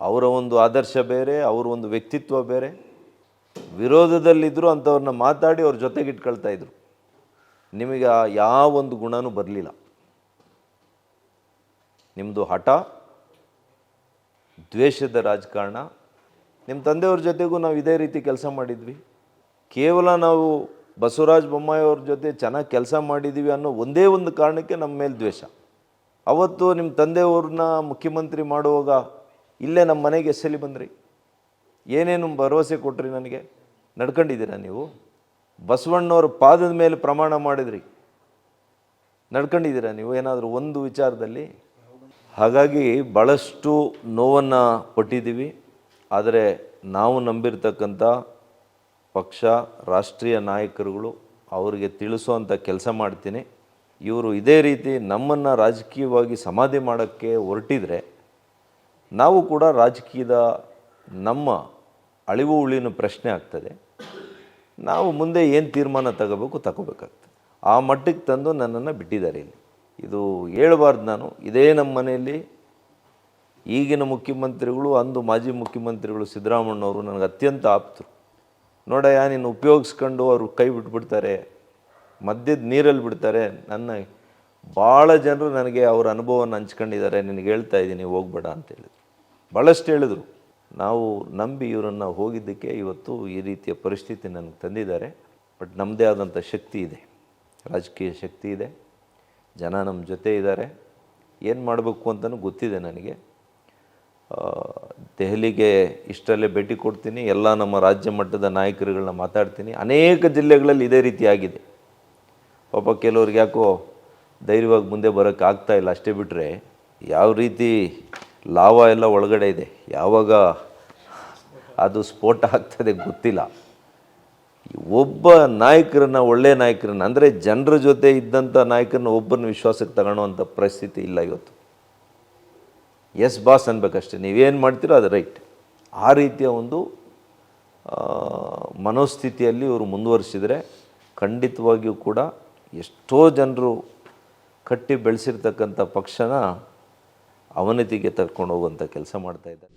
ಅವರ ಒಂದು ಆದರ್ಶ ಬೇರೆ, ಅವರ ಒಂದು ವ್ಯಕ್ತಿತ್ವ ಬೇರೆ. ವಿರೋಧದಲ್ಲಿದ್ದರೂ ಅಂಥವ್ರನ್ನ ಮಾತಾಡಿ ಅವ್ರ ಜೊತೆಗೆ ಇಟ್ಕೊಳ್ತಾ ಇದ್ರು. ನಿಮಗೆ ಯಾವ ಒಂದು ಗುಣನೂ ಬರಲಿಲ್ಲ. ನಿಮ್ಮದು ಹಠ, ದ್ವೇಷದ ರಾಜಕಾರಣ. ನಿಮ್ಮ ತಂದೆಯವ್ರ ಜೊತೆಗೂ ನಾವು ಇದೇ ರೀತಿ ಕೆಲಸ ಮಾಡಿದ್ವಿ. ಕೇವಲ ನಾವು ಬಸವರಾಜ ಬೊಮ್ಮಾಯಿ ಅವ್ರ ಜೊತೆ ಚೆನ್ನಾಗಿ ಕೆಲಸ ಮಾಡಿದ್ದೀವಿ ಅನ್ನೋ ಒಂದೇ ಒಂದು ಕಾರಣಕ್ಕೆ ನಮ್ಮ ಮೇಲೆ ದ್ವೇಷ. ಅವತ್ತು ನಿಮ್ಮ ತಂದೆಯವ್ರನ್ನ ಮುಖ್ಯಮಂತ್ರಿ ಮಾಡುವಾಗ ಇಲ್ಲೇ ನಮ್ಮ ಮನೆಗೆ ಎಸ್ಸಲಿ ಬಂದ್ರಿ, ಏನೇನು ಭರವಸೆ ಕೊಟ್ರಿ, ನನಗೆ ನಡ್ಕೊಂಡಿದ್ದೀರಾ ನೀವು? ಬಸವಣ್ಣವ್ರ ಪಾದದ ಮೇಲೆ ಪ್ರಮಾಣ ಮಾಡಿದ್ರಿ, ನಡ್ಕೊಂಡಿದ್ದೀರಾ ನೀವು ಏನಾದರೂ ಒಂದು ವಿಚಾರದಲ್ಲಿ? ಹಾಗಾಗಿ ಭಾಳಷ್ಟು ನೋವನ್ನು ಪಟ್ಟಿದ್ದೀವಿ. ಆದರೆ ನಾವು ನಂಬಿರ್ತಕ್ಕಂಥ ಪಕ್ಷ, ರಾಷ್ಟ್ರೀಯ ನಾಯಕರುಗಳು ಅವರಿಗೆ ತಿಳಿಸುವಂಥ ಕೆಲಸ ಮಾಡ್ತೀನಿ. ಇವರು ಇದೇ ರೀತಿ ನಮ್ಮನ್ನು ರಾಜಕೀಯವಾಗಿ ಸಮಾಧಿ ಮಾಡೋಕ್ಕೆ ಹೊರಟಿದ್ರೆ ನಾವು ಕೂಡ ರಾಜಕೀಯದ ನಮ್ಮ ಅಳಿವು ಉಳಿನ ಪ್ರಶ್ನೆ ಆಗ್ತದೆ. ನಾವು ಮುಂದೆ ಏನು ತೀರ್ಮಾನ ತಗೋಬೇಕಾಗ್ತದೆ. ಆ ಮಟ್ಟಕ್ಕೆ ತಂದು ನನ್ನನ್ನು ಬಿಟ್ಟಿದ್ದಾರೆ ಇಲ್ಲಿ. ಇದು ಹೇಳಬಾರ್ದು ನಾನು. ಇದೇ ನಮ್ಮ ಮನೆಯಲ್ಲಿ ಈಗಿನ ಮುಖ್ಯಮಂತ್ರಿಗಳು, ಅಂದು ಮಾಜಿ ಮುಖ್ಯಮಂತ್ರಿಗಳು ಸಿದ್ದರಾಮಣ್ಣವರು ನನಗೆ ಅತ್ಯಂತ ಆಪ್ತರು. ನೋಡಯ್ಯ, ನೀನು ಉಪಯೋಗಿಸ್ಕೊಂಡು ಅವರು ಕೈ ಬಿಟ್ಬಿಡ್ತಾರೆ, ಮಧ್ಯದ ನೀರಲ್ಲಿ ಬಿಡ್ತಾರೆ. ನನ್ನ ಭಾಳ ಜನರು ನನಗೆ ಅವ್ರ ಅನುಭವವನ್ನು ಹಂಚ್ಕೊಂಡಿದ್ದಾರೆ. ನಿನಗೆ ಹೇಳ್ತಾ ಇದ್ದೀನಿ, ಹೋಗಬೇಡ ಅಂತ ಹೇಳಿದ್ರು. ಭಾಳಷ್ಟು ಹೇಳಿದ್ರು. ನಾವು ನಂಬಿ ಇವರನ್ನು ಹೋಗಿದ್ದಕ್ಕೆ ಇವತ್ತು ಈ ರೀತಿಯ ಪರಿಸ್ಥಿತಿ ನನಗೆ ತಂದಿದ್ದಾರೆ. ಬಟ್ ನಮ್ಮದೇ ಆದಂಥ ಶಕ್ತಿ ಇದೆ, ರಾಜಕೀಯ ಶಕ್ತಿ ಇದೆ, ಜನ ನಮ್ಮ ಜೊತೆ ಇದ್ದಾರೆ. ಏನು ಮಾಡಬೇಕು ಅಂತಲೂ ಗೊತ್ತಿದೆ ನನಗೆ. ದೆಹಲಿಗೆ ಇಷ್ಟರಲ್ಲೇ ಭೇಟಿ ಕೊಡ್ತೀನಿ, ಎಲ್ಲ ನಮ್ಮ ರಾಜ್ಯ ಮಟ್ಟದ ನಾಯಕರುಗಳನ್ನ ಮಾತಾಡ್ತೀನಿ. ಅನೇಕ ಜಿಲ್ಲೆಗಳಲ್ಲಿ ಇದೇ ರೀತಿ ಆಗಿದೆ. ಪಾಪ ಕೆಲವ್ರಿಗೆ ಯಾಕೋ ಧೈರ್ಯವಾಗಿ ಮುಂದೆ ಬರೋಕ್ಕೆ ಆಗ್ತಾಯಿಲ್ಲ. ಅಷ್ಟೇ ಬಿಟ್ಟರೆ ಯಾವ ರೀತಿ ಲಾವ ಎಲ್ಲ ಒಳಗಡೆ ಇದೆ, ಯಾವಾಗ ಅದು ಸ್ಫೋಟ ಆಗ್ತದೆ ಗೊತ್ತಿಲ್ಲ. ಒಬ್ಬ ನಾಯಕರನ್ನ, ಒಳ್ಳೆಯ ನಾಯಕರನ್ನ, ಅಂದರೆ ಜನರ ಜೊತೆ ಇದ್ದಂಥ ನಾಯಕರನ್ನ ಒಬ್ಬರನ್ನ ವಿಶ್ವಾಸಕ್ಕೆ ತಗೊಳ್ಳೋವಂಥ ಪರಿಸ್ಥಿತಿ ಇಲ್ಲ ಇವತ್ತು. ಎಸ್ ಬಾಸ್ ಅನ್ಬೇಕಷ್ಟೇ, ನೀವೇನು ಮಾಡ್ತೀರೋ ಅದು ರೈಟ್. ಆ ರೀತಿಯ ಒಂದು ಮನೋಸ್ಥಿತಿಯಲ್ಲಿ ಇವರು ಮುಂದುವರಿಸಿದರೆ ಖಂಡಿತವಾಗಿಯೂ ಕೂಡ ಎಷ್ಟೋ ಜನರು ಕಟ್ಟಿ ಬೆಳೆಸಿರ್ತಕ್ಕಂಥ ಪಕ್ಷನ ಅವನತಿಗೆ ತರ್ಕೊಂಡು ಹೋಗುವಂಥ ಕೆಲಸ ಮಾಡ್ತಾಯಿದ್ದಾರೆ.